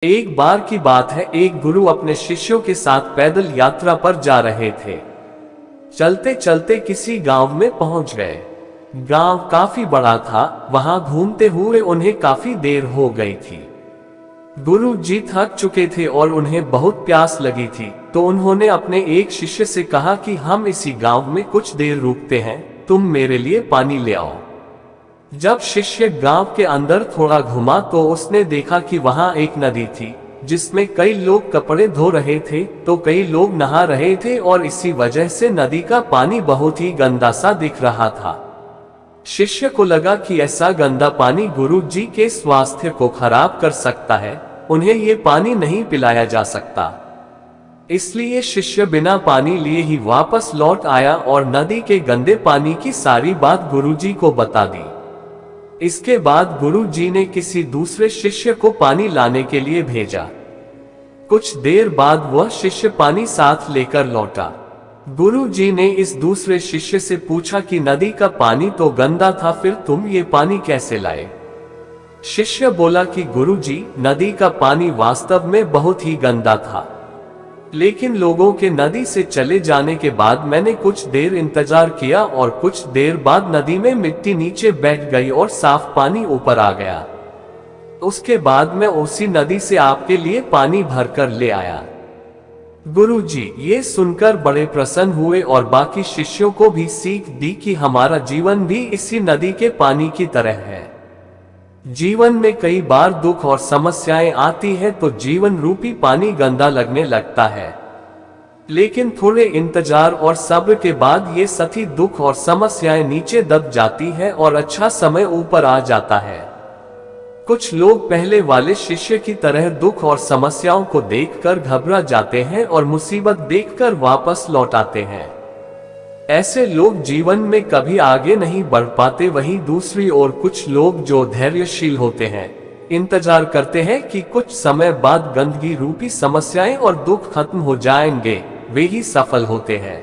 एक बार की बात है, एक गुरु अपने शिष्यों के साथ पैदल यात्रा पर जा रहे थे। चलते चलते किसी गांव में पहुंच गए। गांव काफी बड़ा था, वहां घूमते हुए उन्हें काफी देर हो गई थी। गुरु जी थक चुके थे और उन्हें बहुत प्यास लगी थी, तो उन्होंने अपने एक शिष्य से कहा कि हम इसी गांव में कुछ देर रुकते हैं, तुम मेरे लिए पानी ले आओ। जब शिष्य गांव के अंदर थोड़ा घुमा तो उसने देखा कि वहां एक नदी थी, जिसमें कई लोग कपड़े धो रहे थे तो कई लोग नहा रहे थे, और इसी वजह से नदी का पानी बहुत ही गंदा सा दिख रहा था। शिष्य को लगा कि ऐसा गंदा पानी गुरु जी के स्वास्थ्य को खराब कर सकता है, उन्हें ये पानी नहीं पिलाया जा सकता। इसलिए शिष्य बिना पानी लिए ही वापस लौट आया और नदी के गंदे पानी की सारी बात गुरु जी को बता दी। इसके बाद गुरु जी ने किसी दूसरे शिष्य को पानी लाने के लिए भेजा। कुछ देर बाद वह शिष्य पानी साथ लेकर लौटा। गुरु जी ने इस दूसरे शिष्य से पूछा कि नदी का पानी तो गंदा था, फिर तुम ये पानी कैसे लाए? शिष्य बोला कि गुरु जी, नदी का पानी वास्तव में बहुत ही गंदा था, लेकिन लोगों के नदी से चले जाने के बाद मैंने कुछ देर इंतजार किया और कुछ देर बाद नदी में मिट्टी नीचे बैठ गई और साफ पानी ऊपर आ गया। उसके बाद मैं उसी नदी से आपके लिए पानी भरकर ले आया। गुरु जी ये सुनकर बड़े प्रसन्न हुए और बाकी शिष्यों को भी सीख दी कि हमारा जीवन भी इसी नदी के पानी की तरह है। जीवन में कई बार दुख और समस्याएं आती है तो जीवन रूपी पानी गंदा लगने लगता है, लेकिन थोड़े इंतजार और सब्र के बाद ये सभी दुख और समस्याएं नीचे दब जाती है और अच्छा समय ऊपर आ जाता है। कुछ लोग पहले वाले शिष्य की तरह दुख और समस्याओं को देखकर घबरा जाते हैं और मुसीबत देखकर वापस लौट आते हैं। ऐसे लोग जीवन में कभी आगे नहीं बढ़ पाते। वहीं दूसरी ओर कुछ लोग जो धैर्यशील होते हैं, इंतजार करते हैं कि कुछ समय बाद गंदगी रूपी समस्याएं और दुख खत्म हो जाएंगे, वे ही सफल होते हैं।